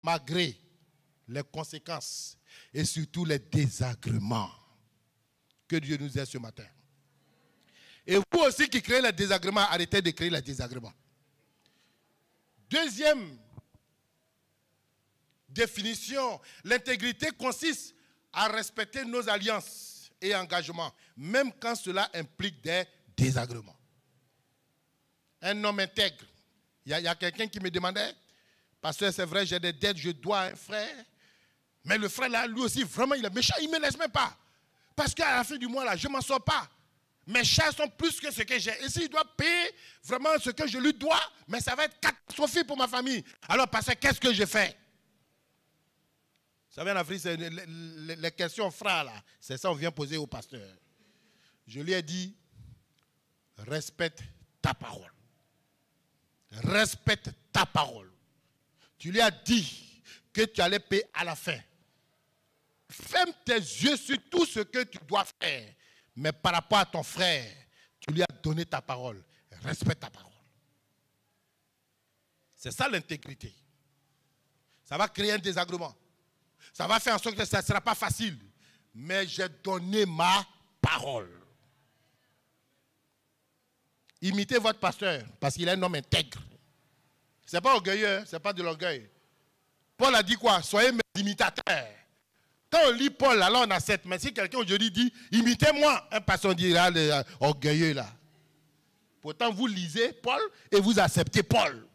malgré les conséquences et surtout les désagréments. Que Dieu nous aide ce matin. Et vous aussi qui créez les désagréments, arrêtez de créer les désagréments. Deuxième définition, l'intégrité consiste à respecter nos alliances et engagements, même quand cela implique des désagréments. Un homme intègre. Il y a quelqu'un qui me demandait, pasteur, c'est vrai, j'ai des dettes, je dois à un frère. Mais le frère là, lui aussi, vraiment, il est méchant, il ne me laisse même pas. Parce qu'à la fin du mois, là, je ne m'en sors pas. Mes charges sont plus que ce que j'ai. Et s'il doit payer vraiment ce que je lui dois, mais ça va être catastrophique pour ma famille. Alors, pasteur, qu'est-ce que je fais? Vous savez, en Afrique, c'est les questions frères, là. C'est ça qu'on vient poser au pasteur. Je lui ai dit, respecte ta parole. Respecte ta parole. Tu lui as dit que tu allais payer à la fin. Ferme tes yeux sur tout ce que tu dois faire. Mais par rapport à ton frère, tu lui as donné ta parole. Respecte ta parole. C'est ça l'intégrité. Ça va créer un désagrément. Ça va faire en sorte que ça ne sera pas facile. Mais j'ai donné ma parole. Imitez votre pasteur parce qu'il est un homme intègre. Ce n'est pas orgueilleux, ce n'est pas de l'orgueil. Paul a dit quoi? Soyez mes imitateurs. Quand on lit Paul, alors on accepte. Mais si quelqu'un aujourd'hui dit, imitez-moi, un pasteur dira, orgueilleux là. Pourtant, vous lisez Paul et vous acceptez Paul.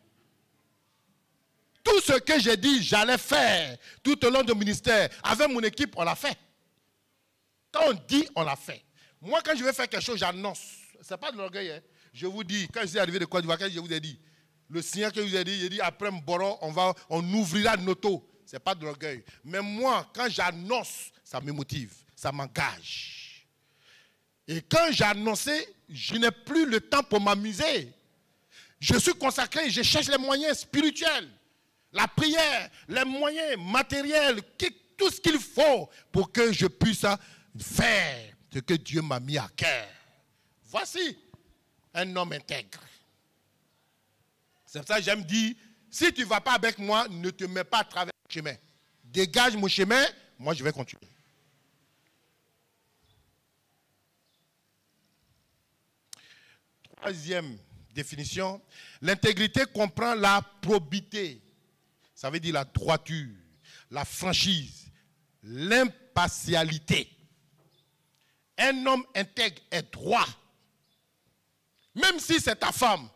Tout ce que j'ai dit, j'allais faire tout au long du ministère. Avec mon équipe, on l'a fait. Quand on dit, on l'a fait. Moi, quand je vais faire quelque chose, j'annonce. Ce n'est pas de l'orgueil. Hein. Je vous dis, quand je suis arrivé de Côte d'Ivoire, je vous ai dit, le signal que je vous ai dit, j'ai dit, après Mboro, on ouvrira nos taux. Ce n'est pas de l'orgueil. Mais moi, quand j'annonce, ça me motive, ça m'engage. Et quand j'ai annoncé, je n'ai plus le temps pour m'amuser. Je suis consacré, je cherche les moyens spirituels, la prière, les moyens matériels, tout ce qu'il faut pour que je puisse faire ce que Dieu m'a mis à cœur. Voici un homme intègre. C'est pour ça que j'aime dire, si tu ne vas pas avec moi, ne te mets pas à travers le chemin. Dégage mon chemin, moi je vais continuer. Troisième définition, l'intégrité comprend la probité. Ça veut dire la droiture, la franchise, l'impartialité. Un homme intègre est droit. Même si c'est ta femme.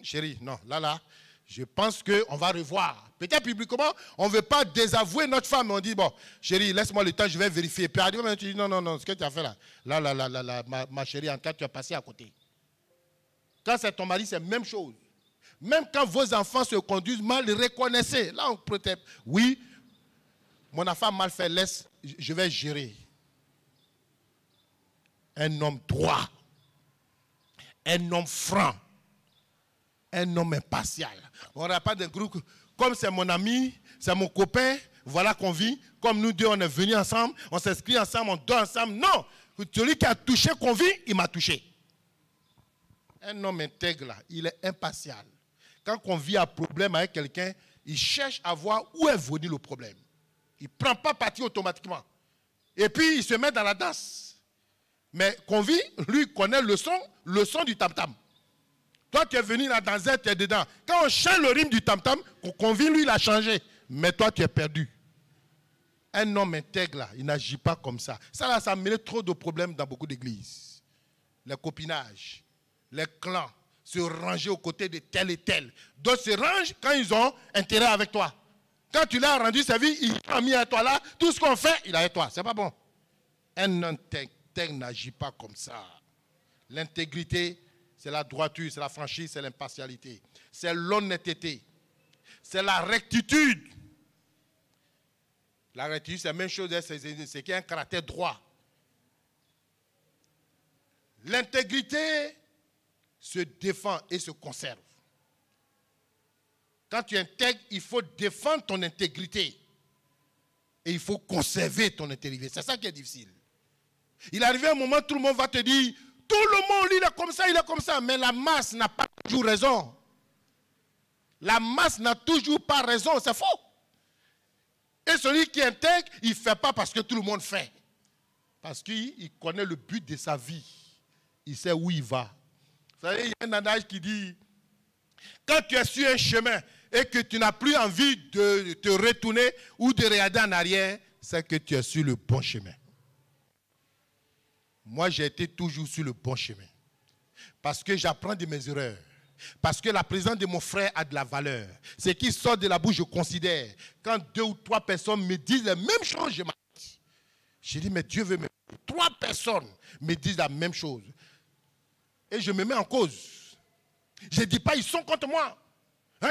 Chérie, non, là, je pense qu'on va revoir. Peut-être publiquement, on ne veut pas désavouer notre femme. On dit, bon, chérie, laisse-moi le temps, je vais vérifier. Puis elle dit, non, ce que tu as fait là, ma chérie, en cas, tu as passé à côté. Quand c'est ton mari, c'est la même chose. Même quand vos enfants se conduisent mal, reconnaissez. Là, on peut-être, oui, mon enfant a mal fait, laisse, je vais gérer. Un homme droit. Un homme franc. Un homme impartial. On n'a pas de groupe. Comme c'est mon ami, c'est mon copain, voilà qu'on vit. Comme nous deux, on est venus ensemble, on s'inscrit ensemble, on dort ensemble. Non! Celui qui a touché qu'on vit, il m'a touché. Un homme intègre là, il est impartial. Quand on vit un problème avec quelqu'un, il cherche à voir où est venu le problème. Il ne prend pas parti automatiquement. Et puis, il se met dans la danse. Mais qu'on vit, lui, connaît le son du tam-tam. Toi, tu es venu là dans un, tu es dedans. Quand on change le rythme du tam-tam, qu'on vit, lui, il a changé. Mais toi, tu es perdu. Un homme intègre, là, il n'agit pas comme ça. Ça, là, ça mène trop de problèmes dans beaucoup d'églises. Les copinages, les clans, se ranger aux côtés de tel et tel. D'autres se rangent quand ils ont intérêt avec toi. Quand tu l'as rendu service, il a mis à toi là. Tout ce qu'on fait, il est avec toi. C'est pas bon. Un intègre n'agit pas comme ça. L'intégrité, c'est la droiture, c'est la franchise, c'est l'impartialité. C'est l'honnêteté. C'est la rectitude. La rectitude, c'est la même chose, c'est qu'il y a un caractère droit. L'intégrité se défend et se conserve. Quand tu intègres, il faut défendre ton intégrité. Et il faut conserver ton intégrité. C'est ça qui est difficile. Il arrive un moment, tout le monde va te dire, tout le monde, il est comme ça. Mais la masse n'a pas toujours raison. La masse n'a toujours pas raison, c'est faux. Et celui qui est intègre, il ne fait pas parce que tout le monde fait. Parce qu'il connaît le but de sa vie. Il sait où il va. Vous savez, il y a un adage qui dit, quand tu es sur un chemin et que tu n'as plus envie de te retourner ou de regarder en arrière, c'est que tu es sur le bon chemin. Moi, j'ai été toujours sur le bon chemin. Parce que j'apprends de mes erreurs. Parce que la présence de mon frère a de la valeur. Ce qui sort de la bouche, je considère. Quand 2 ou 3 personnes me disent la même chose, je m'arrête. Je dis, mais Dieu veut me... 3 personnes me disent la même chose. Et je me mets en cause. Je ne dis pas, ils sont contre moi. Non,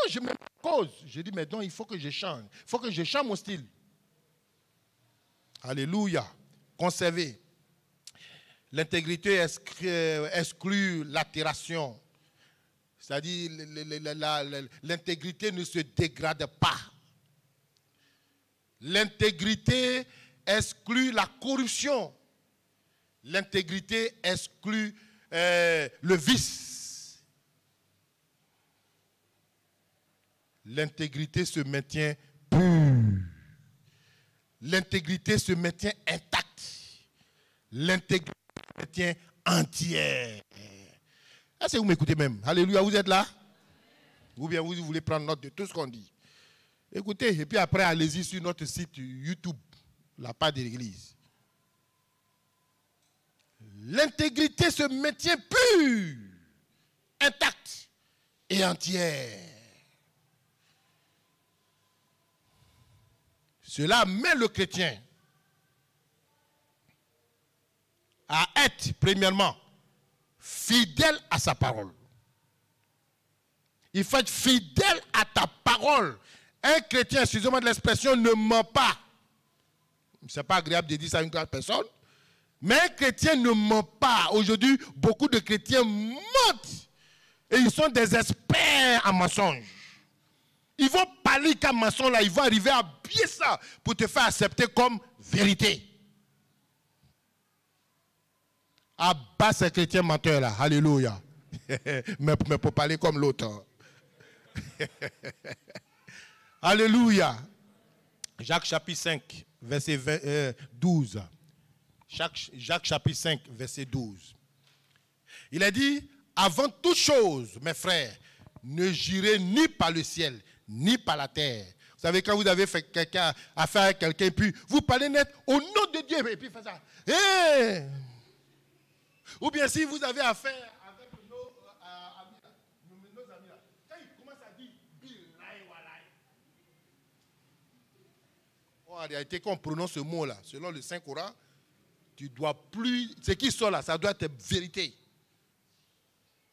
je me mets en cause. Je dis, mais donc, il faut que je change. Il faut que je change mon style. Alléluia. Conserver. L'intégrité exclut l'altération. C'est-à-dire, l'intégrité ne se dégrade pas. L'intégrité exclut la corruption. L'intégrité exclut le vice. L'intégrité se maintient pure. L'intégrité se maintient intacte. L'intégrité se maintient entière. Est-ce que vous m'écoutez même? Alléluia, vous êtes là? Ou bien vous voulez prendre note de tout ce qu'on dit? Écoutez, et puis après, allez-y sur notre site YouTube, la part de l'Église. L'intégrité se maintient pure, intacte et entière. Cela met le chrétien à être, premièrement, fidèle à sa parole. Il faut être fidèle à ta parole. Un chrétien, excusez-moi de l'expression, ne ment pas. Ce n'est pas agréable de dire ça à une grande personne. Mais un chrétien ne ment pas. Aujourd'hui, beaucoup de chrétiens mentent. Et ils sont des experts en mensonges. Ils vont parler qu'un mensonge là, ils vont arriver à habiller ça pour te faire accepter comme vérité. Abat ces chrétiens menteurs là. Alléluia. mais pour parler comme l'autre. Alléluia. Jacques chapitre 5, verset 12. Jacques chapitre 5, verset 12. Il a dit, avant toute chose, mes frères, ne jurez ni par le ciel, ni par la terre. Vous savez, quand vous avez fait affaire à quelqu'un, puis vous parlez net au nom de Dieu, et puis faites ça. Hey! Ou bien si vous avez affaire avec nos amis, là, quand ils commencent à dire billahi walai. En réalité, quand on prononce ce mot-là, selon le Saint-Coran, tu dois plus. Ce qui sort là, ça doit être vérité.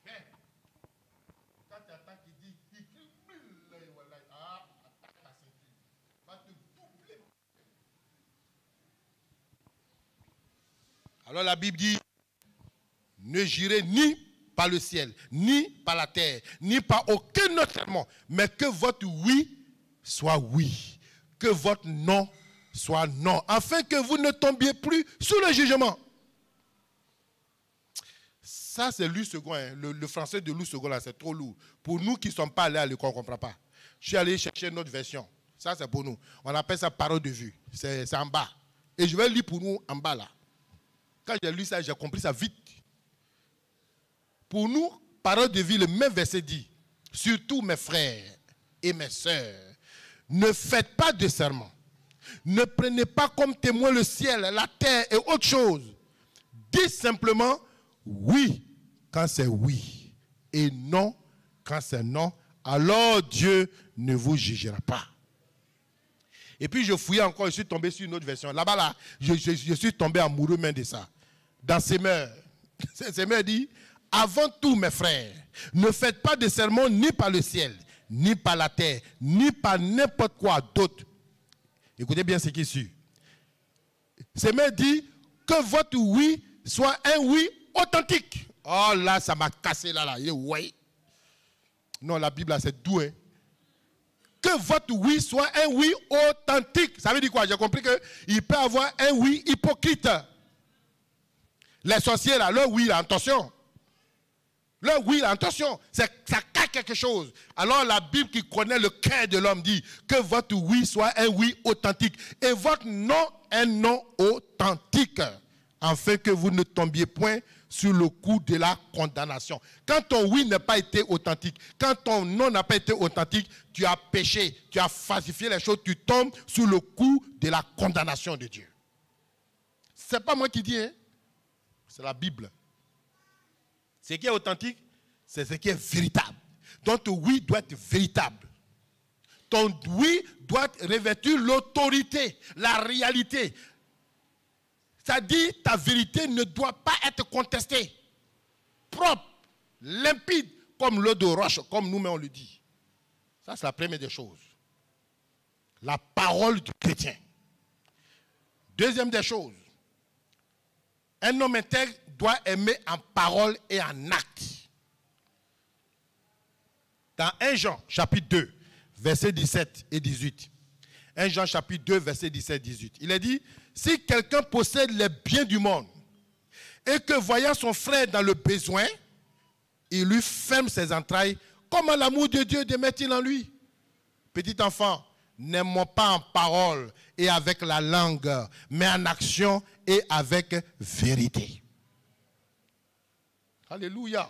Mais, quand tu attends qu'il dit billahi walai, attaque la ceinture. Va te doubler. Alors la Bible dit, ne jurez ni par le ciel, ni par la terre, ni par aucun autre serment, mais que votre oui soit oui, que votre non soit non, afin que vous ne tombiez plus sous le jugement. Ça, c'est Louis II, hein. Le français de Louis II, là, c'est trop lourd. Pour nous qui ne sommes pas allés à l'école, on ne comprend pas. Je suis allé chercher une autre version. Ça, c'est pour nous. On appelle ça parole de vue. C'est en bas. Et je vais lire pour nous en bas, là. Quand j'ai lu ça, j'ai compris ça vite. Pour nous, parole de vie, le même verset dit, surtout mes frères et mes sœurs, ne faites pas de serment. Ne prenez pas comme témoin le ciel, la terre et autre chose. Dites simplement oui quand c'est oui et non quand c'est non. Alors Dieu ne vous jugera pas. Et puis je fouillais encore, je suis tombé sur une autre version. Là-bas, là, je suis tombé amoureux même de ça. Dans Semeur, Semeur dit, avant tout, mes frères, ne faites pas de sermon ni par le ciel, ni par la terre, ni par n'importe quoi d'autre. Écoutez bien ce qui suit. Semeur dit que votre oui soit un oui authentique. Oh là, ça m'a cassé là. Il dit oui. Non, la Bible là, c'est doux. Hein? Que votre oui soit un oui authentique. Ça veut dire quoi? J'ai compris qu'il peut avoir un oui hypocrite. Les sorciers là, leur oui là, attention. Le oui, attention, ça cache quelque chose. Alors la Bible qui connaît le cœur de l'homme dit que votre oui soit un oui authentique et votre non un non authentique, afin que vous ne tombiez point sur le coup de la condamnation. Quand ton oui n'a pas été authentique, quand ton non n'a pas été authentique, tu as péché, tu as falsifié les choses, tu tombes sur le coup de la condamnation de Dieu. Ce n'est pas moi qui dis, hein? C'est la Bible. Ce qui est authentique, c'est ce qui est véritable. Donc ton oui doit être véritable. Ton oui doit revêtir l'autorité, la réalité. C'est-à-dire ta vérité ne doit pas être contestée. Propre, limpide, comme l'eau de roche, comme nous-mêmes on le dit. Ça, c'est la première des choses. La parole du chrétien. Deuxième des choses. Un homme intègre doit aimer en parole et en acte. Dans 1 Jean, chapitre 2, versets 17 et 18. 1 Jean, chapitre 2, versets 17 et 18. Il est dit, si quelqu'un possède les biens du monde et que voyant son frère dans le besoin, il lui ferme ses entrailles, comment l'amour de Dieu demeure-t-il en lui? Petit enfant, n'aimons pas en parole et avec la langue, mais en action et avec vérité. Alléluia.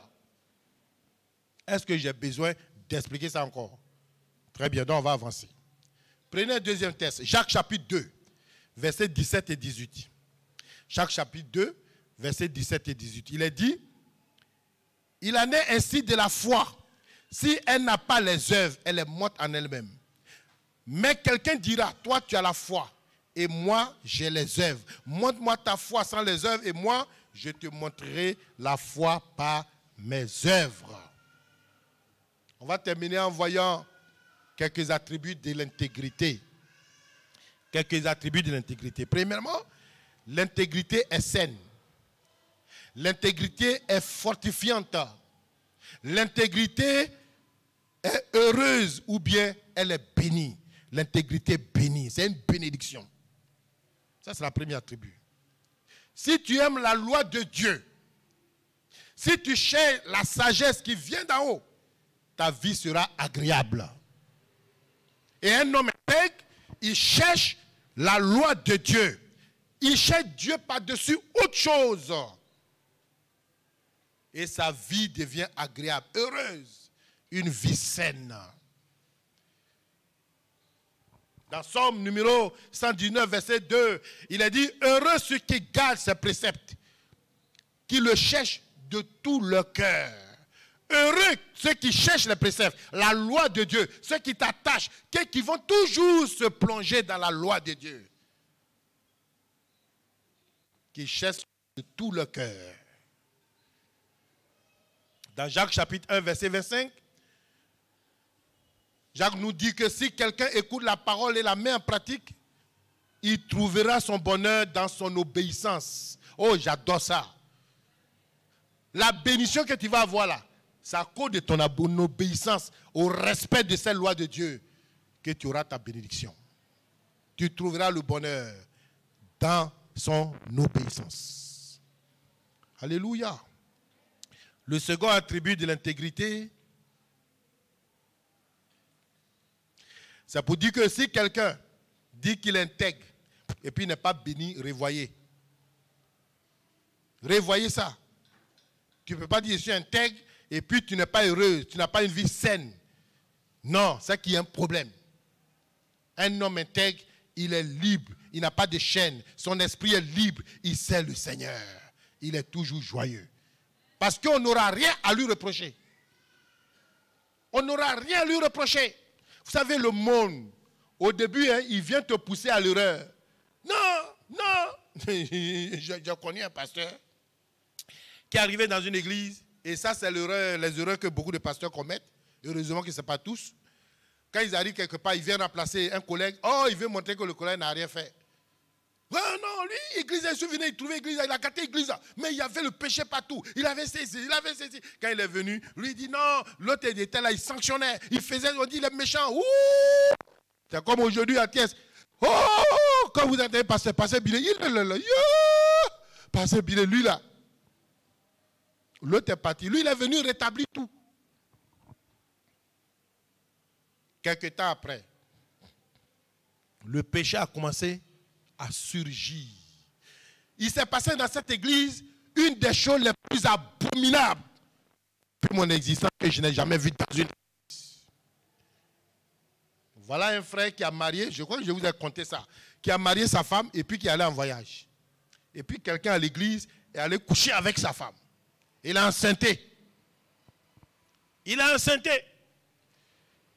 Est-ce que j'ai besoin d'expliquer ça encore? Très bien, donc on va avancer. Prenez un deuxième texte, Jacques chapitre 2, versets 17 et 18. Jacques chapitre 2, versets 17 et 18. Il est dit, il en est ainsi de la foi. Si elle n'a pas les œuvres, elle est morte en elle-même. Mais quelqu'un dira, toi tu as la foi et moi j'ai les œuvres. Montre-moi ta foi sans les œuvres et moi je te montrerai la foi par mes œuvres. On va terminer en voyant quelques attributs de l'intégrité. Quelques attributs de l'intégrité. Premièrement, l'intégrité est saine. L'intégrité est fortifiante. L'intégrité est heureuse ou bien elle est bénie. L'intégrité est bénie. C'est une bénédiction. Ça, c'est la première attribut. Si tu aimes la loi de Dieu, si tu cherches la sagesse qui vient d'en haut, ta vie sera agréable. Et un homme intègre, il cherche la loi de Dieu. Il cherche Dieu par-dessus autre chose. Et sa vie devient agréable, heureuse, une vie saine. Dans Somme numéro 119, verset 2, il est dit, heureux ceux qui gardent ses préceptes, qui le cherchent de tout leur cœur. Heureux ceux qui cherchent les préceptes, la loi de Dieu, ceux qui t'attachent, qui vont toujours se plonger dans la loi de Dieu. Qui cherchent de tout leur cœur. Dans Jacques chapitre 1, verset 25, Jacques nous dit que si quelqu'un écoute la parole et la met en pratique, il trouvera son bonheur dans son obéissance. Oh, j'adore ça. La bénédiction que tu vas avoir là, c'est à cause de ton obéissance au respect de cette loi de Dieu que tu auras ta bénédiction. Tu trouveras le bonheur dans son obéissance. Alléluia. Le second attribut de l'intégrité, c'est pour dire que si quelqu'un dit qu'il intègre et puis n'est pas béni, revoyez. Revoyez ça. Tu ne peux pas dire je suis intègre et puis tu n'es pas heureux, tu n'as pas une vie saine. Non, c'est qu'il y a un problème. Un homme intègre, il est libre, il n'a pas de chaîne, son esprit est libre, il sait le Seigneur. Il est toujours joyeux. Parce qu'on n'aura rien à lui reprocher. On n'aura rien à lui reprocher. Vous savez, le monde, au début, hein, il vient te pousser à l'erreur. Non. Je connais un pasteur qui est arrivé dans une église, et ça, c'est l'erreur, les erreurs que beaucoup de pasteurs commettent. Heureusement que ce n'est pas tous. Quand ils arrivent quelque part, ils viennent remplacer un collègue. Oh, il veut montrer que le collègue n'a rien fait. Oh, non, lui, l'église, il venait, il trouvait l'église, il a gâté l'église. Mais il y avait le péché partout. Il avait ceci. Quand il est venu, lui, il dit non, l'autre était là, il sanctionnait. Il faisait, on dit, il est méchant. Ouh! C'est comme aujourd'hui à Thiès. Oh! Quand vous entendez passer Bilé, Passer Bilé, lui là. L'autre est parti. Lui, il est venu rétablir tout. Quelque temps après, le péché a commencé à surgir. Il s'est passé dans cette église une des choses les plus abominables de mon existence que je n'ai jamais vues dans une église. Voilà un frère qui a marié, je crois que je vous ai conté ça, qui a marié sa femme et puis qui est allé en voyage. Et puis quelqu'un à l'église est allé coucher avec sa femme. Il a enceinté. Il a enceinté.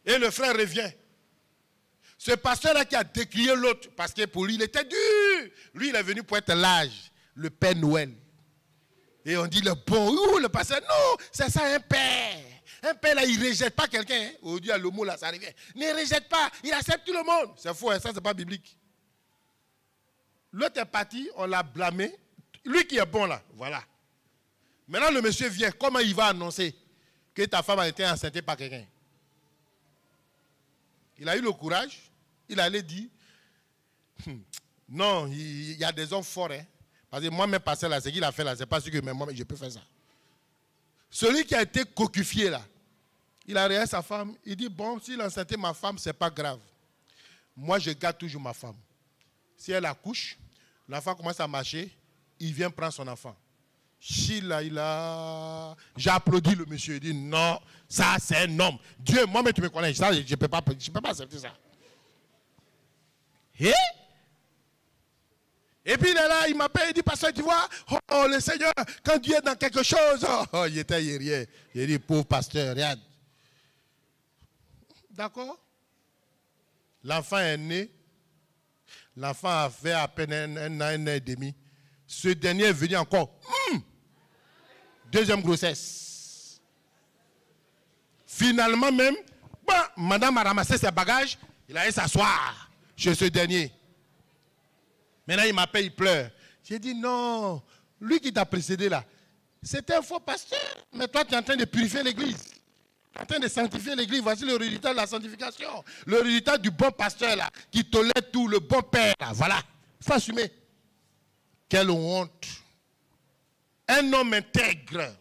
Et le frère revient. Ce pasteur-là qui a décrié l'autre, parce que pour lui, il était dur. Lui, il est venu pour être l'âge, le Père Noël. Et on dit le bon, le pasteur, non, c'est ça un père. Un père, là, il ne rejette pas quelqu'un. Hein. Aujourd'hui, le mot, là, ça revient. Ne rejette pas, il accepte tout le monde. C'est faux, hein, ça, c'est pas biblique. L'autre est parti, on l'a blâmé. Lui qui est bon, là, voilà. Maintenant, le monsieur vient. Comment il va annoncer que ta femme a été enceinte par quelqu'un? Il a eu le courage. Il allait dire, non, il y a des hommes forts. Hein. Parce que moi-même, passer là, ce qu'il a fait là, c'est pas sûr que moi, je peux faire ça. Celui qui a été cocufié là, il a regardé sa femme. Il dit, bon, s'il a enceinté ma femme, ce n'est pas grave. Moi, je garde toujours ma femme. Si elle accouche, l'enfant commence à marcher, il vient prendre son enfant. J'ai applaudi le monsieur. Il dit, non, ça c'est un homme. Dieu, moi-même tu me connais, ça, je ne peux pas accepter ça. Et puis il est là, il m'appelle, il dit, pasteur, tu vois, oh, le Seigneur, quand Dieu est dans quelque chose, oh, il était hier. Il dit, pauvre pasteur, regarde. D'accord? L'enfant est né. L'enfant a fait à peine un an et demi. Ce dernier est venu encore. Deuxième grossesse. Finalement même, madame a ramassé ses bagages. Il allait s'asseoir chez ce dernier. Maintenant, il m'appelle, il pleure. J'ai dit non, lui qui t'a précédé là, c'était un faux pasteur. Mais toi, tu es en train de purifier l'église. Tu es en train de sanctifier l'église. Voici le résultat de la sanctification. Le résultat du bon pasteur là, qui tolère tout, le bon père là. Voilà. Il faut assumer. Quelle honte. Un homme intègre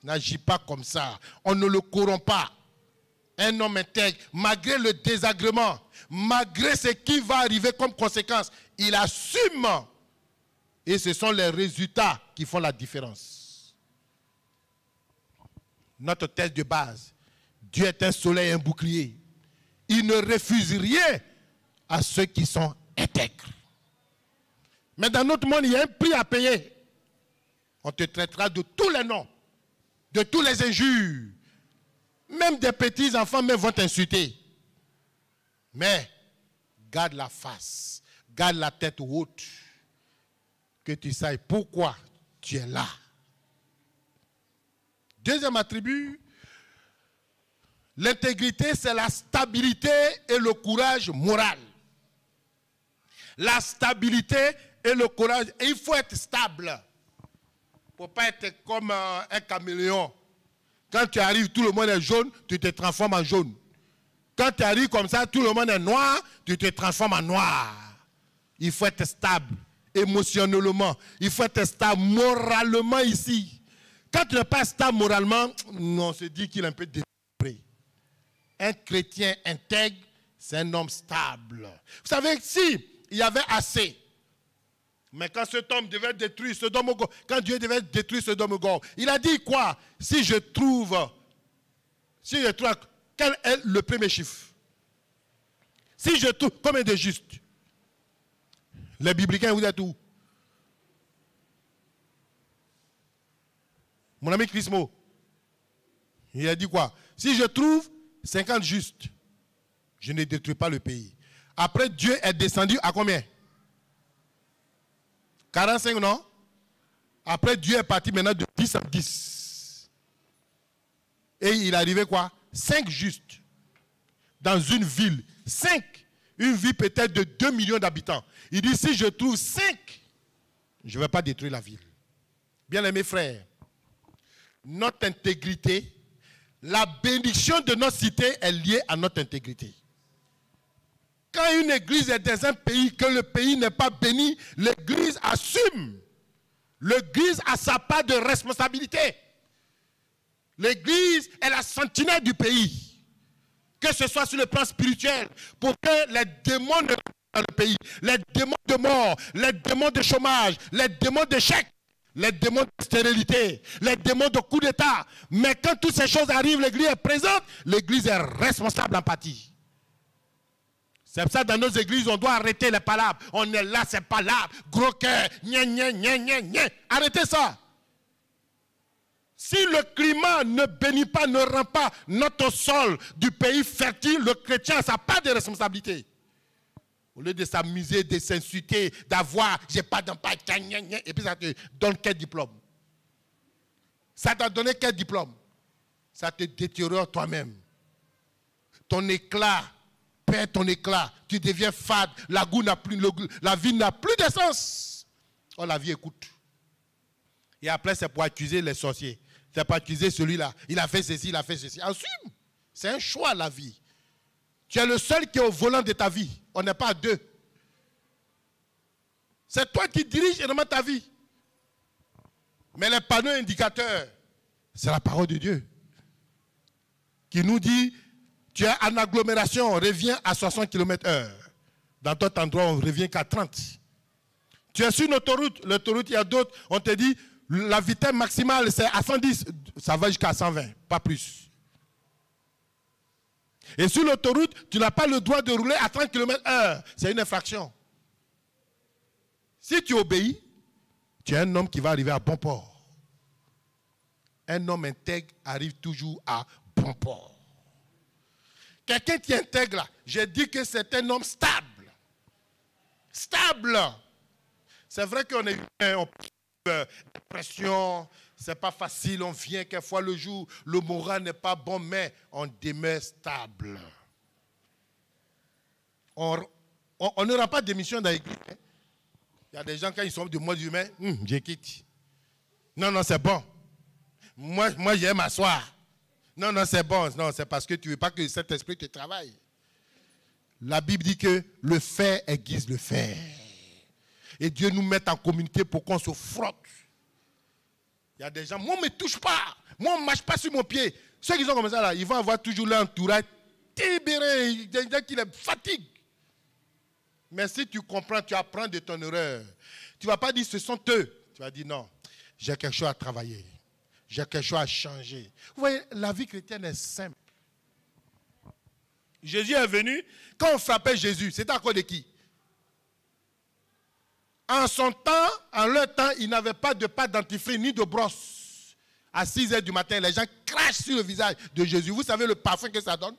n'agit pas comme ça. On ne le corrompt pas. Un homme intègre, malgré le désagrément, malgré ce qui va arriver comme conséquence, il assume. Et ce sont les résultats qui font la différence. Notre thèse de base, Dieu est un soleil et un bouclier. Il ne refuse rien à ceux qui sont intègres. Mais dans notre monde, il y a un prix à payer. On te traitera de tous les noms, de tous les injures. Même des petits enfants même vont t'insulter. Mais garde la face, garde la tête haute, que tu saches pourquoi tu es là. Deuxième attribut, l'intégrité, c'est la stabilité et le courage moral. La stabilité et le courage. Et il faut être stable. Il ne faut pas être comme un caméléon. Quand tu arrives, tout le monde est jaune, tu te transformes en jaune. Quand tu arrives comme ça, tout le monde est noir, tu te transformes en noir. Il faut être stable émotionnellement. Il faut être stable moralement ici. Quand tu n'es pas stable moralement, on se dit qu'il est un peu détruit. Un chrétien intègre, c'est un homme stable. Vous savez, si il y avait assez, mais quand cet homme devait détruire Sodome et Gomorrhe, quand Dieu devait détruire Sodome et Gomorrhe, il a dit quoi? Si je trouve, quel est le premier chiffre? Si je trouve, combien de justes? Les biblicains, vous êtes où? Mon ami Chrismo, il a dit quoi? Si je trouve 50 justes, je ne détruis pas le pays. Après, Dieu est descendu à combien? 45, non? Après, Dieu est parti maintenant de 10 en 10. Et il est arrivé quoi? 5 justes. Dans une ville. 5. Une ville peut-être de 2 millions d'habitants. Il dit, si je trouve 5, je ne vais pas détruire la ville. Bien-aimés frères, notre intégrité, la bénédiction de notre cité est liée à notre intégrité. Quand une église est dans un pays, que le pays n'est pas béni, l'église assume. L'église a sa part de responsabilité. L'église est la sentinelle du pays. Que ce soit sur le plan spirituel, pour que les démons ne dans le pays, les démons de mort, les démons de chômage, les démons d'échec, les démons de stérilité, les démons de coup d'état. Mais quand toutes ces choses arrivent, l'église est présente, l'église est responsable en partie. C'est pour ça que dans nos églises, on doit arrêter les palabres. On est là, c'est palabres, gros cœur, gna gna gna gna gna. Arrêtez ça. Si le climat ne bénit pas, ne rend pas notre sol du pays fertile, le chrétien n'a pas de responsabilité. Au lieu de s'amuser, de s'insulter, d'avoir, j'ai pas d'impact, et puis ça te donne quel diplôme? Ça t'a donné quel diplôme? Ça te détériore toi-même. Ton éclat, perd ton éclat, tu deviens fade, la vie n'a plus de sens. Oh, la vie écoute. Et après, c'est pour accuser les sorciers. C'est pour accuser celui-là. Il a fait ceci, il a fait ceci. Assume. C'est un choix, la vie. Tu es le seul qui est au volant de ta vie. On n'est pas à deux. C'est toi qui diriges énormément ta vie. Mais les panneaux indicateurs, c'est la parole de Dieu. Qui nous dit, tu es en agglomération, on revient à 60 km/h. Dans d'autres endroits, on revient qu'à 30. Tu es sur une autoroute, l'autoroute, il y a d'autres, on te dit, la vitesse maximale, c'est à 110. Ça va jusqu'à 120, pas plus. Et sur l'autoroute, tu n'as pas le droit de rouler à 30 km/h. C'est une infraction. Si tu obéis, tu es un homme qui va arriver à bon port. Un homme intègre arrive toujours à bon port. Quelqu'un qui est intègre là, j'ai dit que c'est un homme stable. Stable. C'est vrai qu'on est pression, c'est pas facile, on vient quelquefois le jour, le moral n'est pas bon, mais on demeure stable. On ne rend pas d'émission dans l'église. Il y a des gens, quand ils sont de mode humain, je quitte. Non, c'est bon. Moi j'aime m'asseoir. Non, c'est bon. Non, c'est parce que tu ne veux pas que cet esprit te travaille. La Bible dit que le fer aiguise le fer. Et Dieu nous met en communauté pour qu'on se frotte. Il y a des gens, moi on ne me touche pas. Moi on ne marche pas sur mon pied. Ceux qui sont comme ça, là, ils vont avoir toujours leur entourage libéré. Des gens qui les fatiguent. Mais si tu comprends, tu apprends de ton erreur. Tu ne vas pas dire ce sont eux. Tu vas dire non, j'ai quelque chose à travailler. J'ai quelque chose à changer. Vous voyez, la vie chrétienne est simple. Jésus est venu, quand on frappait Jésus, c'était à cause de qui? En son temps, en leur temps, ils n'avaient pas de pâte dentifrice ni de brosse. À 6 h du matin, les gens crachent sur le visage de Jésus. Vous savez le parfum que ça donne?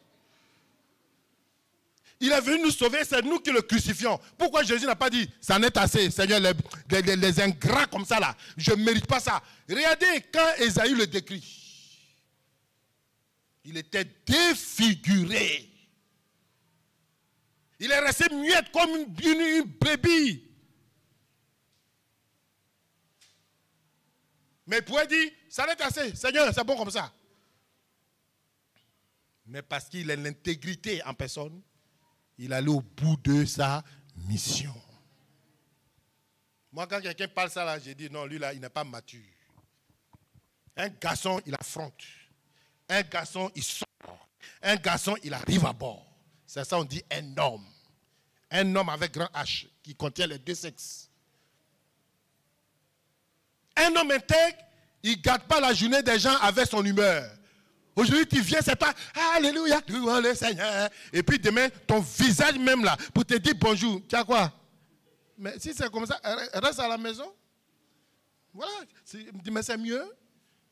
Il est venu nous sauver, c'est nous qui le crucifions. Pourquoi Jésus n'a pas dit, ça n'est assez, Seigneur, les ingrats comme ça là, je ne mérite pas ça. Regardez quand Ésaïe le décrit. Il était défiguré. Il est resté muette comme une brebis. Mais il pouvait dire, ça n'est assez, Seigneur, c'est bon comme ça. Mais parce qu'il a l'intégrité en personne, il allait au bout de sa mission. Moi, quand quelqu'un parle ça, là, j'ai dit, non, lui, là, il n'est pas mature. Un garçon, il affronte. Un garçon, il sort. Un garçon, il arrive à bord. C'est ça, on dit un homme. Un homme avec grand H, qui contient les deux sexes. Un homme intègre, il ne garde pas la journée des gens avec son humeur. Aujourd'hui, tu viens, c'est pas Alléluia, louons le Seigneur. Et puis demain, ton visage même là, pour te dire bonjour. Tu as quoi? Mais si c'est comme ça, reste à la maison. Voilà. Mais c'est mieux.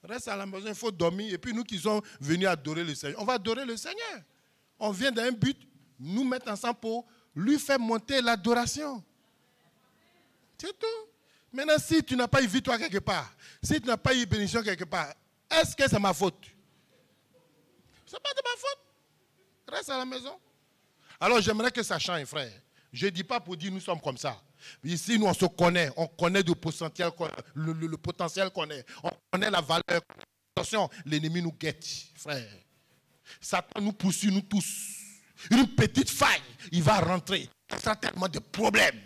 Reste à la maison, il faut dormir. Et puis nous qui sommes venus adorer le Seigneur, on va adorer le Seigneur. On vient d'un but, nous mettre ensemble pour lui faire monter l'adoration. C'est tout. Maintenant, si tu n'as pas eu victoire quelque part, si tu n'as pas eu bénédiction quelque part, est-ce que c'est ma faute? Ce n'est pas de ma faute. Reste à la maison. Alors j'aimerais que ça change, frère. Je ne dis pas pour dire nous sommes comme ça. Ici, nous, on connaît le potentiel qu'on est. On connaît la valeur. Attention, l'ennemi nous guette, frère. Satan nous poursuit, nous tous. Une petite faille, il va rentrer. Il y a tellement de problèmes.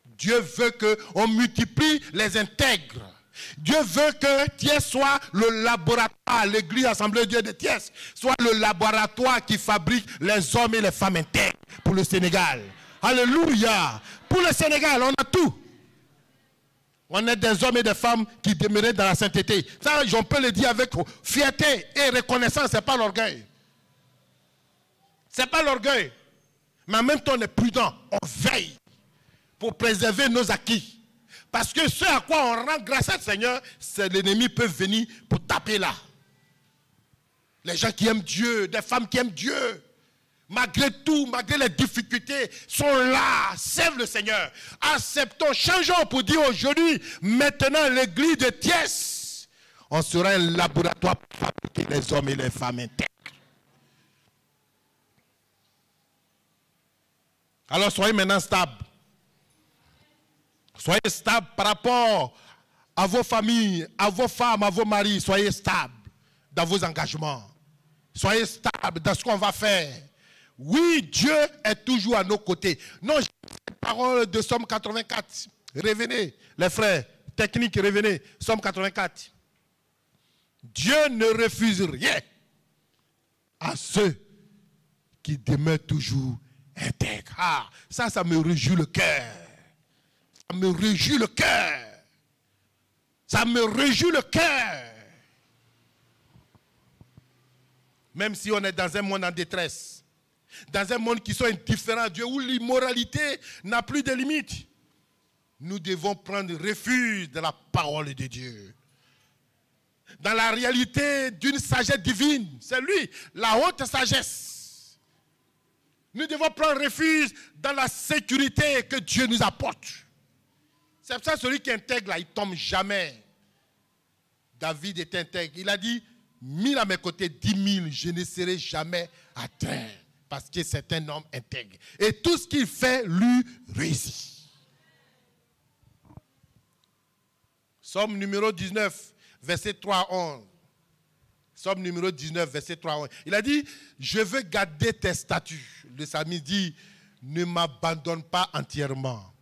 Dieu veut qu'on multiplie les intègres. Dieu veut que Thiès soit le laboratoire, l'église Assemblée de Dieu de Thiès, soit le laboratoire qui fabrique les hommes et les femmes intègres pour le Sénégal. Alléluia. Pour le Sénégal, on a tout. On est des hommes et des femmes qui demeuraient dans la sainteté. Ça, on peut le dire avec fierté et reconnaissance, ce n'est pas l'orgueil. Ce n'est pas l'orgueil. Mais en même temps, on est prudent. On veille pour préserver nos acquis. Parce que ce à quoi on rend grâce à Seigneur, c'est l'ennemi peut venir pour taper là. Les gens qui aiment Dieu, des femmes qui aiment Dieu, malgré tout, malgré les difficultés, sont là, servent le Seigneur. Acceptons, changeons pour dire aujourd'hui, maintenant l'église de Thiès, on sera un laboratoire pour fabriquer les hommes et les femmes intègres. Alors soyez maintenant stables. Soyez stables par rapport à vos familles, à vos femmes, à vos maris. Soyez stables dans vos engagements. Soyez stables dans ce qu'on va faire. Oui, Dieu est toujours à nos côtés. Non, j'ai la parole de Somme 84. Revenez, les frères, technique, revenez. Somme 84. Dieu ne refuse rien à ceux qui demeurent toujours intègres. Ah, ça me réjouit le cœur. Ça me réjouit le cœur. Ça me réjouit le cœur. Même si on est dans un monde en détresse, dans un monde qui sont indifférents à Dieu, où l'immoralité n'a plus de limites, nous devons prendre refuge dans la parole de Dieu. Dans la réalité d'une sagesse divine, c'est lui, la haute sagesse. Nous devons prendre refuge dans la sécurité que Dieu nous apporte. C'est pour ça que celui qui intègre là, il ne tombe jamais. David est intègre. Il a dit, 1000 à mes côtés, 10 000, je ne serai jamais atteint. Parce que c'est un homme intègre. Et tout ce qu'il fait, lui, réussit. Somme numéro 19, verset 3 à 11. Somme numéro 19, verset 3 à 11. Il a dit, je veux garder tes statuts. Le psalmiste dit, ne m'abandonne pas entièrement.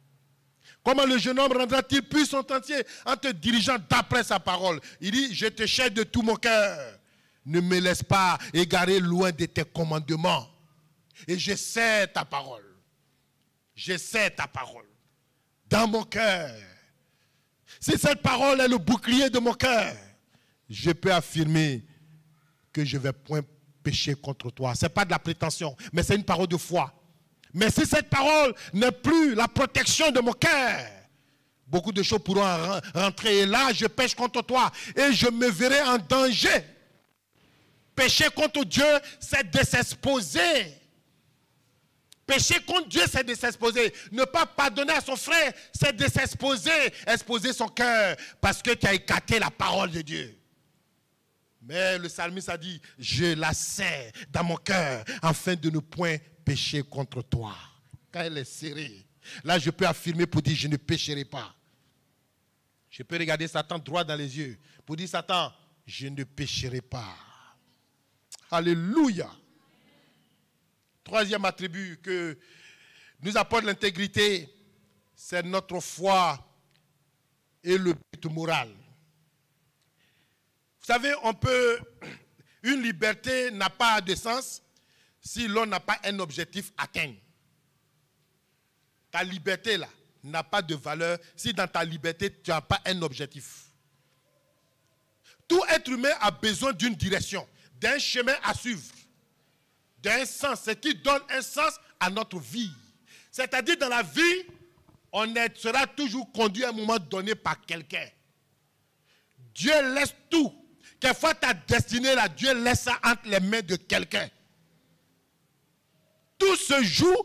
Comment le jeune homme rendra-t-il plus son entier en te dirigeant d'après sa parole? Il dit, je te cherche de tout mon cœur. Ne me laisse pas égarer loin de tes commandements. Et je sais ta parole. Je sais ta parole. Dans mon cœur. Si cette parole est le bouclier de mon cœur, je peux affirmer que je ne vais point pécher contre toi. Ce n'est pas de la prétention, mais c'est une parole de foi. Mais si cette parole n'est plus la protection de mon cœur, beaucoup de choses pourront rentrer. Et là, je pêche contre toi et je me verrai en danger. Pécher contre Dieu, c'est de s'exposer. Pécher contre Dieu, c'est de s'exposer. Ne pas pardonner à son frère, c'est de s'exposer. Exposer son cœur parce que tu as écarté la parole de Dieu. Mais le psalmiste a dit, je la serre dans mon cœur afin de ne point pécher contre toi. Quand elle est serrée, là je peux affirmer pour dire, je ne pécherai pas. Je peux regarder Satan droit dans les yeux pour dire, Satan, je ne pécherai pas. Alléluia. Troisième attribut que nous apporte l'intégrité, c'est notre foi et le but moral. Vous savez, une liberté n'a pas de sens si l'on n'a pas un objectif atteint. Ta liberté là n'a pas de valeur si dans ta liberté tu n'as pas un objectif. Tout être humain a besoin d'une direction, d'un chemin à suivre, d'un sens, ce qui donne un sens à notre vie. C'est-à-dire dans la vie, on sera toujours conduit à un moment donné par quelqu'un. Dieu laisse tout. Quelquefois ta destinée là, Dieu laisse ça entre les mains de quelqu'un. Tout se joue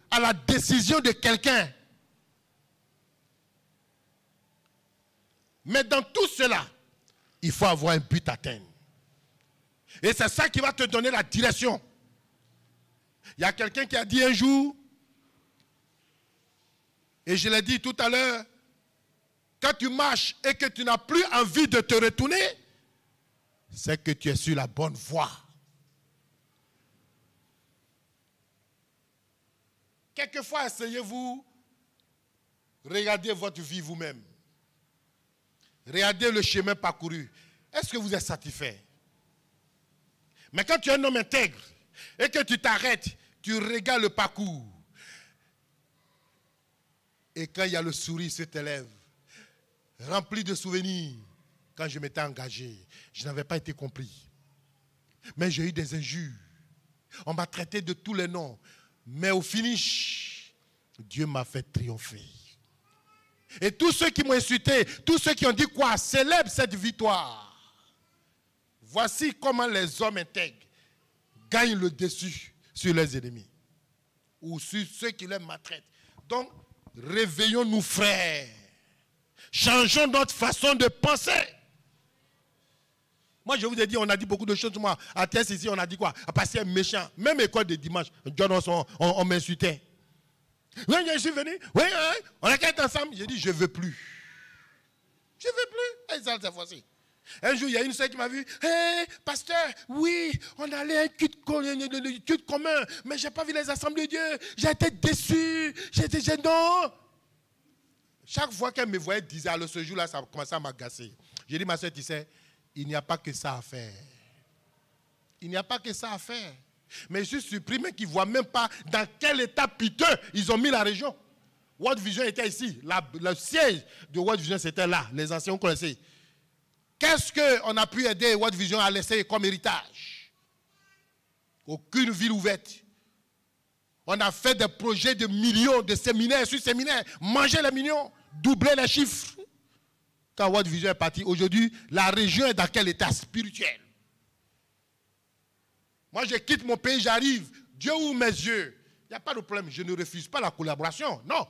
à la décision de quelqu'un. Mais dans tout cela, il faut avoir un but à atteindre. Et c'est ça qui va te donner la direction. Il y a quelqu'un qui a dit un jour, et je l'ai dit tout à l'heure, quand tu marches et que tu n'as plus envie de te retourner, c'est que tu es sur la bonne voie. Quelquefois, essayez-vous, regardez votre vie vous-même. Regardez le chemin parcouru. Est-ce que vous êtes satisfait? Mais quand tu es un homme intègre et que tu t'arrêtes, tu regardes le parcours. Et quand il y a le sourire sur tes lèvres, rempli de souvenirs, quand je m'étais engagé, je n'avais pas été compris. Mais j'ai eu des injures. On m'a traité de tous les noms. Mais au finish, Dieu m'a fait triompher. Et tous ceux qui m'ont insulté, tous ceux qui ont dit quoi, célèbrent cette victoire. Voici comment les hommes intègres gagnent le dessus sur leurs ennemis. Ou sur ceux qui les maltraitent. Donc, réveillons-nous, frères. Changeons notre façon de penser. Moi, je vous ai dit, on a dit beaucoup de choses. Moi, à Thiès, ici, on a dit quoi? À passer un méchant. Même école de dimanche, on m'insultait. Oui, je suis venu. Oui, on a qu'à être ensemble. J'ai dit, je ne veux plus. Je ne veux plus. Et ça, cette fois-ci. Un jour, il y a une sœur qui m'a vu. Hé, pasteur, oui, on allait à un culte commun, mais je n'ai pas vu les assemblées de Dieu. J'ai été déçu. J'étais gênant. Chaque fois qu'elle me voyait, disait, alors ce jour-là, ça commençait à m'agacer. J'ai dit, ma soeur, tu sais, il n'y a pas que ça à faire. Il n'y a pas que ça à faire. Mais je suis surpris, mais qu'ils ne voient même pas dans quel état piteux ils ont mis la région. World Vision était ici. Le siège de World Vision, c'était là. Les anciens, on connaissait. Qu'est-ce qu'on a pu aider World Vision à laisser comme héritage? Aucune ville ouverte. On a fait des projets de millions de séminaires sur séminaires. Manger les millions, doubler les chiffres. Quand World Vision est parti, aujourd'hui, la région est dans quel état spirituel? Moi, je quitte mon pays, j'arrive. Dieu ouvre mes yeux. Il n'y a pas de problème. Je ne refuse pas la collaboration. Non.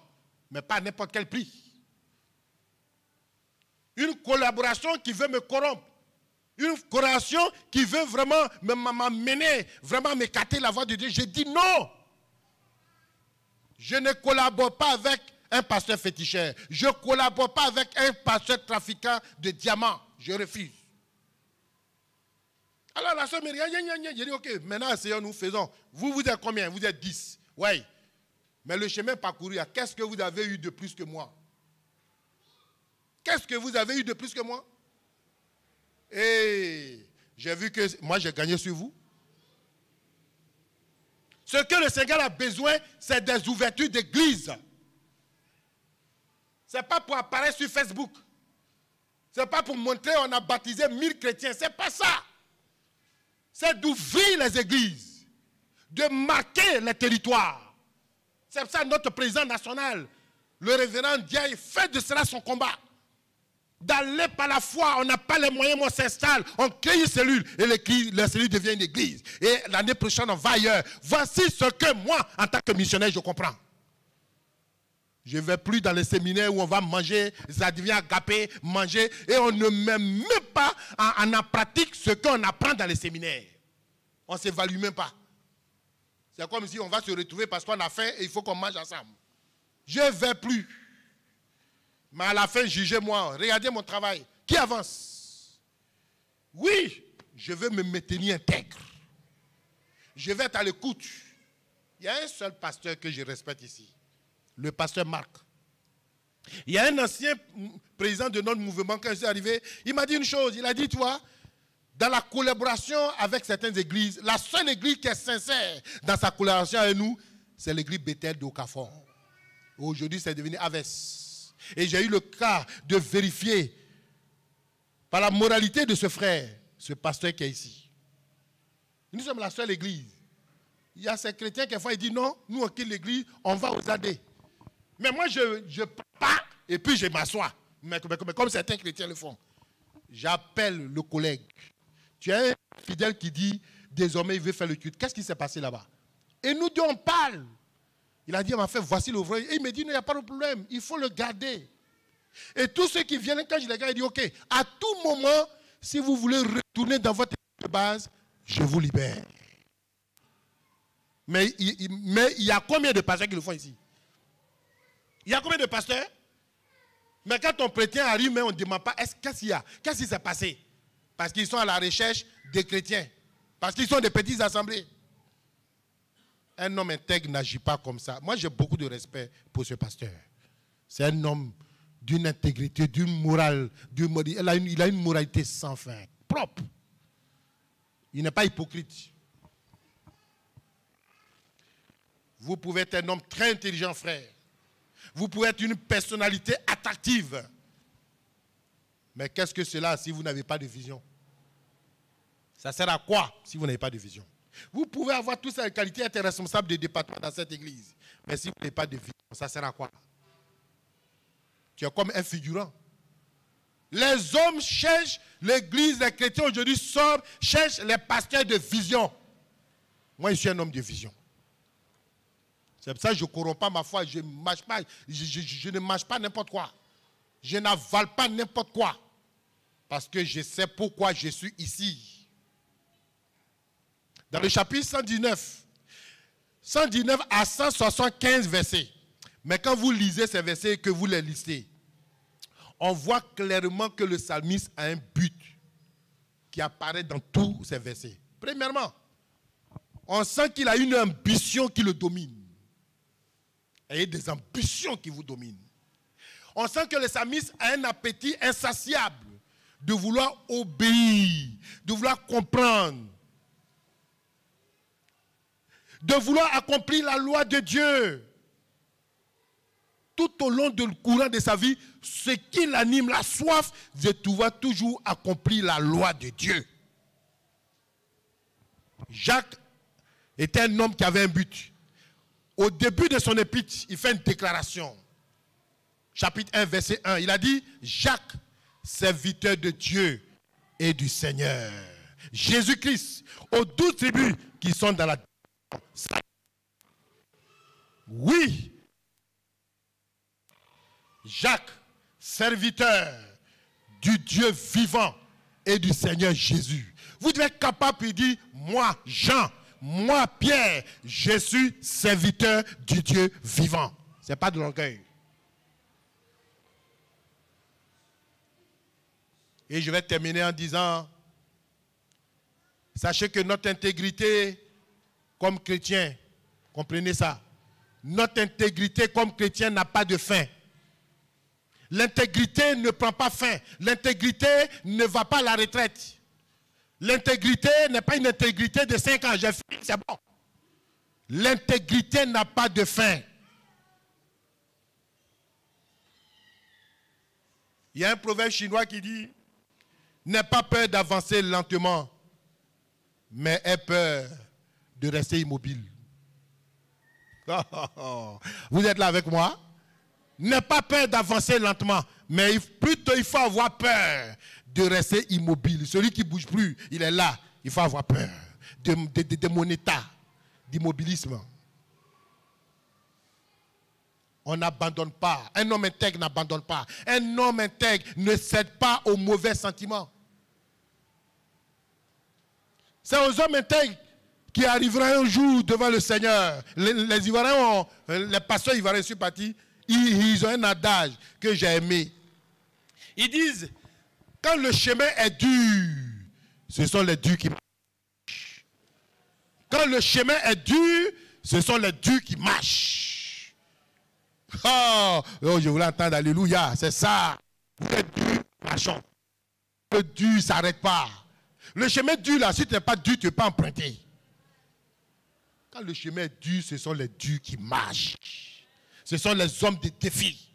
Mais pas à n'importe quel prix. Une collaboration qui veut me corrompre. Une collaboration qui veut vraiment m'amener, vraiment m'écarter la voie de Dieu. Je dis non. Je ne collabore pas avec un pasteur féticheur. Je ne collabore pas avec un pasteur trafiquant de diamants. Je refuse. Alors la soeur me regarde, j'ai dit, ok, maintenant essayons-nous, faisons. Vous êtes combien? Vous êtes 10. Oui. Mais le chemin parcouru, qu'est-ce que vous avez eu de plus que moi? Qu'est-ce que vous avez eu de plus que moi? Et j'ai vu que moi j'ai gagné sur vous. Ce que le Seigneur a besoin, c'est des ouvertures d'église. Ce n'est pas pour apparaître sur Facebook. Ce n'est pas pour montrer qu'on a baptisé 1000 chrétiens. Ce n'est pas ça. C'est d'ouvrir les églises, de marquer les territoires. C'est pour ça que notre président national, le révérend Diaye, fait de cela son combat. D'aller par la foi, on n'a pas les moyens, on s'installe, on crée une cellule et la cellule devient une église. Et l'année prochaine, on va ailleurs. Voici ce que moi, en tant que missionnaire, je comprends. Je ne vais plus dans les séminaires où on va manger, ça devient agapé, manger, et on ne met même pas en pratique ce qu'on apprend dans les séminaires. On ne s'évalue même pas. C'est comme si on va se retrouver parce qu'on a faim et il faut qu'on mange ensemble. Je ne vais plus. Mais à la fin, jugez-moi, regardez mon travail. Qui avance? Oui, je veux me maintenir intègre. Je vais être à l'écoute. Il y a un seul pasteur que je respecte ici. Le pasteur Marc. Il y a un ancien président de notre mouvement, quand je suis arrivé, il m'a dit une chose. Il a dit, tu vois, dans la collaboration avec certaines églises, la seule église qui est sincère dans sa collaboration avec nous, c'est l'église Bethel d'Okafor. Aujourd'hui, c'est devenu Aves. Et j'ai eu le cas de vérifier par la moralité de ce frère, ce pasteur qui est ici. Nous sommes la seule église. Il y a ces chrétiens qui font, ils disent non, nous on quitte l'église, on va aux AD. Mais moi je pars et puis je m'assois. Mais comme certains chrétiens le font. J'appelle le collègue. Tu as un fidèle qui dit, désormais il veut faire le culte. Qu'est-ce qui s'est passé là-bas? Et nous deux on parle. Il a dit, en fait, voici l'ouvrage. Et il me dit, non, il n'y a pas de problème, il faut le garder. Et tous ceux qui viennent, quand je les garde, il dit, ok, à tout moment, si vous voulez retourner dans votre église de base, je vous libère. Mais il y a combien de pasteurs qui le font ici? Il y a combien de pasteurs? Mais quand on chrétien arrive, mais on ne demande pas, qu'est-ce qu'il y a? Qu'est-ce qui s'est passé? Parce qu'ils sont à la recherche des chrétiens. Parce qu'ils sont des petites assemblées. Un homme intègre n'agit pas comme ça. Moi, j'ai beaucoup de respect pour ce pasteur. C'est un homme d'une intégrité, d'une morale. Il a une moralité sans fin, propre. Il n'est pas hypocrite. Vous pouvez être un homme très intelligent, frère. Vous pouvez être une personnalité attractive. Mais qu'est-ce que cela si vous n'avez pas de vision? Ça sert à quoi si vous n'avez pas de vision? Vous pouvez avoir toutes ces qualités et être responsable des départements dans cette église. Mais si vous n'avez pas de vision, ça sert à quoi? Tu es comme un figurant. Les hommes cherchent, l'église, les chrétiens aujourd'hui cherchent les pasteurs de vision. Moi, je suis un homme de vision. C'est pour ça que je ne corromps pas ma foi, je ne mâche pas n'importe quoi. Je n'avale pas n'importe quoi. Parce que je sais pourquoi je suis ici. Dans le chapitre 119 à 175 versets. Mais quand vous lisez ces versets et que vous les listez, on voit clairement que le psalmiste a un but qui apparaît dans tous ces versets. Premièrement, on sent qu'il a une ambition qui le domine. Ayez des ambitions qui vous dominent. On sent que le psalmiste a un appétit insatiable de vouloir obéir, de vouloir comprendre, de vouloir accomplir la loi de Dieu. Tout au long du courant de sa vie, ce qui l'anime, la soif de pouvoir toujours accomplir la loi de Dieu. Jacques était un homme qui avait un but. Au début de son épître, il fait une déclaration. Chapitre 1, verset 1. Il a dit, Jacques, serviteur de Dieu et du Seigneur. Jésus-Christ, aux 12 tribus qui sont dans la... Oui, Jacques, serviteur du Dieu vivant et du Seigneur Jésus. Vous devez être capable de dire, moi, Jean, moi, Pierre, je suis serviteur du Dieu vivant. Ce n'est pas de l'orgueil. Et je vais terminer en disant, sachez que notre intégrité comme chrétien, comprenez ça, notre intégrité comme chrétien n'a pas de fin. L'intégrité ne prend pas fin. L'intégrité ne va pas à la retraite. L'intégrité n'est pas une intégrité de 5 ans. J'ai fini, c'est bon. L'intégrité n'a pas de fin. Il y a un proverbe chinois qui dit, n'aie pas peur d'avancer lentement, mais aie peur de rester immobile. Vous êtes là avec moi? N'aie pas peur d'avancer lentement, mais plutôt il faut avoir peur de rester immobile. Celui qui ne bouge plus, il est là. Il faut avoir peur de mon état d'immobilisme. On n'abandonne pas. Un homme intègre n'abandonne pas. Un homme intègre ne cède pas aux mauvais sentiments. C'est aux hommes intègres qui arriveront un jour devant le Seigneur. Les Ivoiriens, les pasteurs ivoiriens sont partis. Ils ont un adage que j'ai aimé. Ils disent, quand le chemin est dur, ce sont les durs qui marchent. Quand le chemin est dur, ce sont les durs qui marchent. Oh, je voulais entendre alléluia, c'est ça. Vous êtes dur, marchons. Le dur ne s'arrête pas. Le chemin dur là, si tu n'es pas dur, tu ne peux pas emprunter. Quand le chemin est dur, ce sont les durs qui marchent. Ce sont les hommes de défi.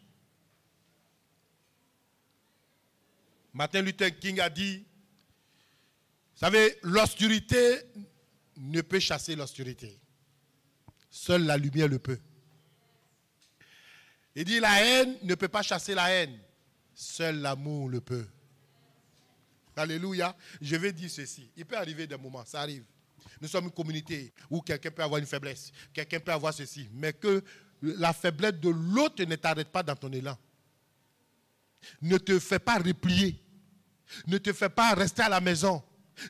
Martin Luther King a dit, vous savez, l'obscurité ne peut chasser l'obscurité. Seule la lumière le peut. Il dit, la haine ne peut pas chasser la haine. Seul l'amour le peut. Alléluia. Je vais dire ceci. Il peut arriver des moments, ça arrive. Nous sommes une communauté où quelqu'un peut avoir une faiblesse. Quelqu'un peut avoir ceci. Mais que la faiblesse de l'autre ne t'arrête pas dans ton élan. Ne te fais pas replier. Ne te fais pas rester à la maison.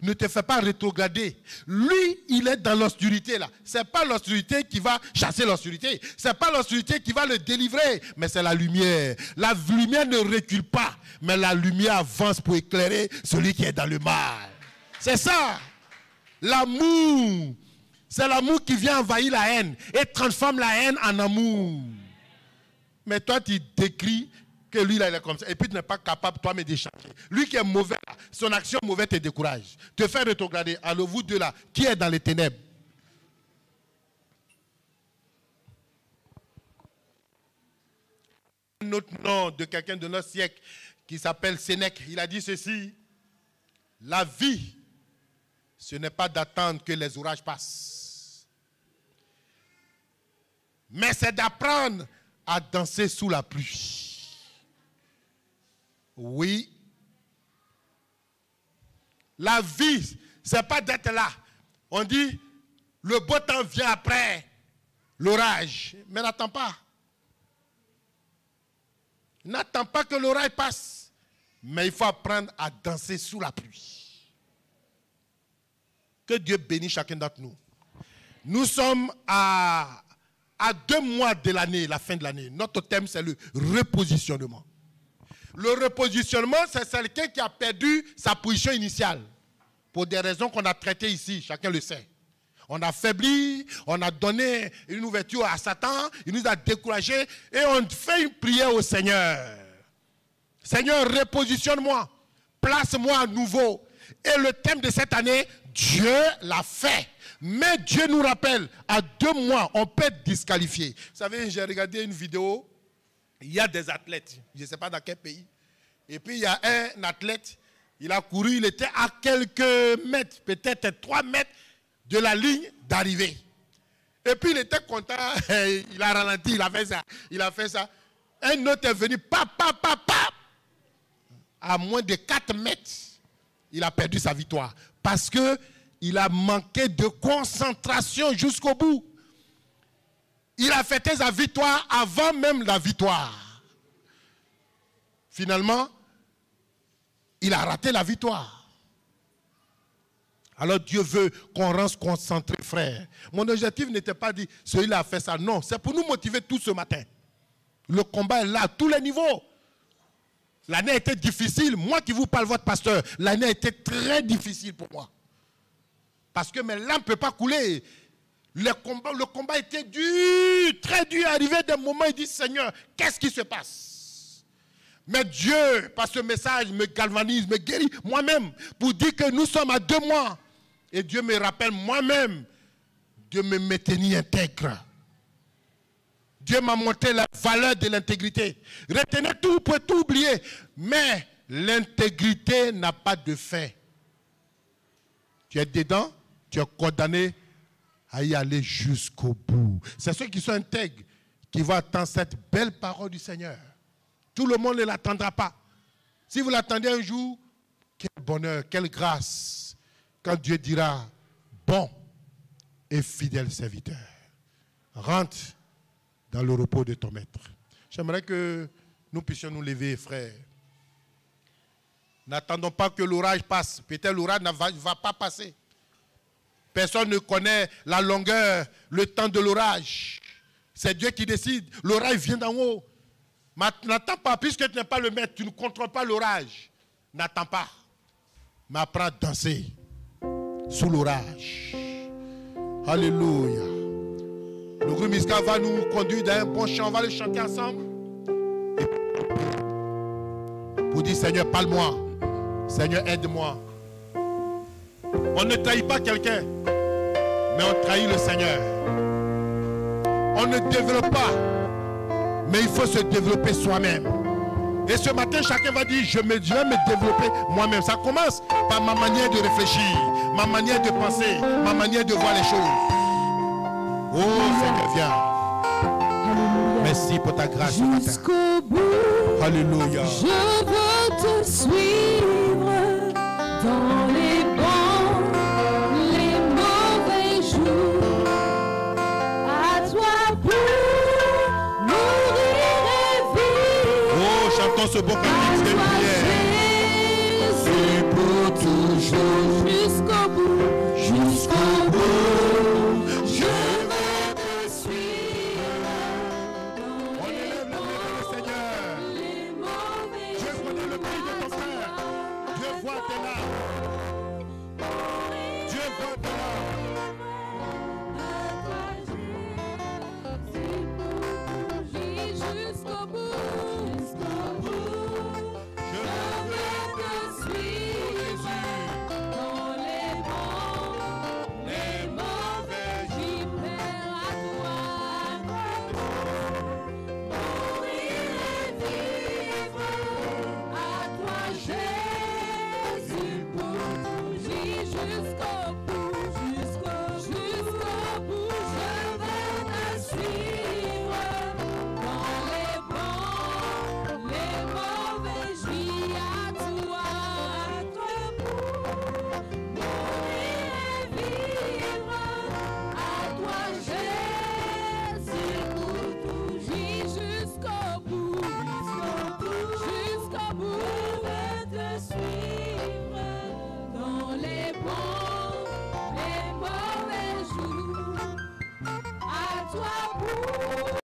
Ne te fais pas rétrograder. Lui, il est dans l'obscurité là. Ce n'est pas l'obscurité qui va chasser l'obscurité. Ce n'est pas l'obscurité qui va le délivrer. Mais c'est la lumière. La lumière ne recule pas. Mais la lumière avance pour éclairer celui qui est dans le mal. C'est ça. L'amour. C'est l'amour qui vient envahir la haine et transforme la haine en amour. Mais toi, tu décris que lui, là, il est comme ça. Et puis, tu n'es pas capable, toi, de changer. Lui qui est mauvais, son action mauvaise te décourage. Te fait rétrograder. Alors, vous deux là, qui est dans les ténèbres? Un autre nom de quelqu'un de notre siècle qui s'appelle Sénèque, il a dit ceci: la vie, ce n'est pas d'attendre que les orages passent, mais c'est d'apprendre à danser sous la pluie. Oui. La vie, ce n'est pas d'être là. On dit, le beau temps vient après l'orage. Mais n'attends pas. N'attends pas que l'orage passe. Mais il faut apprendre à danser sous la pluie. Que Dieu bénisse chacun d'entre nous. Nous sommes à 2 mois de l'année, la fin de l'année. Notre thème, c'est le repositionnement. Le repositionnement, c'est quelqu'un qui a perdu sa position initiale. Pour des raisons qu'on a traitées ici, chacun le sait. On a faibli, on a donné une ouverture à Satan, il nous a découragés et on fait une prière au Seigneur. Seigneur, repositionne-moi, place-moi à nouveau. Et le thème de cette année, Dieu l'a fait. Mais Dieu nous rappelle, à 2 mois, on peut être disqualifié. Vous savez, j'ai regardé une vidéo. Il y a des athlètes, je ne sais pas dans quel pays. Et puis il y a un athlète, il a couru, il était à quelques mètres, peut-être 3 mètres de la ligne d'arrivée. Et puis il était content, il a ralenti, il a fait ça. Un autre est venu, à moins de 4 mètres, il a perdu sa victoire. Parce qu'il a manqué de concentration jusqu'au bout. Il a fêté sa victoire avant même la victoire. Finalement, il a raté la victoire. Alors Dieu veut qu'on reste concentré, frère. Mon objectif n'était pas de dire, celui-là a fait ça. Non, c'est pour nous motiver tous ce matin. Le combat est là, à tous les niveaux. L'année a été difficile. Moi qui vous parle, votre pasteur, l'année a été très difficile pour moi. Parce que mes larmes ne peuvent pas couler. Le combat était dur, très dur. Arrivé des moments, il dit, Seigneur, qu'est-ce qui se passe? Mais Dieu, par ce message, me galvanise, me guérit moi-même pour dire que nous sommes à 2 mois. Et Dieu me rappelle moi-même de me maintenir intègre. Dieu m'a montré la valeur de l'intégrité. Retenez tout, vous pouvez tout oublier. Mais l'intégrité n'a pas de fin. Tu es dedans, tu es condamné à y aller jusqu'au bout. C'est ceux qui sont intègres qui vont attendre cette belle parole du Seigneur. Tout le monde ne l'attendra pas. Si vous l'attendez un jour, quel bonheur, quelle grâce, quand Dieu dira, bon et fidèle serviteur, rentre dans le repos de ton maître. J'aimerais que nous puissions nous lever, frères. N'attendons pas que l'orage passe. Peut-être l'orage ne va pas passer. Personne ne connaît la longueur, le temps de l'orage. C'est Dieu qui décide. L'orage vient d'en haut. N'attends pas, puisque tu n'es pas le maître, tu ne contrôles pas l'orage. N'attends pas. Mais apprends à danser sous l'orage. Alléluia. Le groupe Miska va nous conduire dans un bon chant. On va le chanter ensemble. Pour dire, Seigneur, parle-moi. Seigneur, aide-moi. On ne trahit pas quelqu'un, mais on trahit le Seigneur. On ne développe pas, mais il faut se développer soi-même. Et ce matin, chacun va dire, je vais me développer moi-même. Ça commence par ma manière de réfléchir, ma manière de penser, ma manière de voir les choses. Oh Seigneur, viens. Merci pour ta grâce ce matin. Jusqu'au bout, Alléluia. je veux te suivre dans les bons, les mauvais jours. À toi pour mourir et vivre. Oh, chantons ce beau cantique de prière. C'est pour toujours. Jusqu'au bout, jusqu'au bout. Dieu voit tes larmes. Dieu voit tes larmes.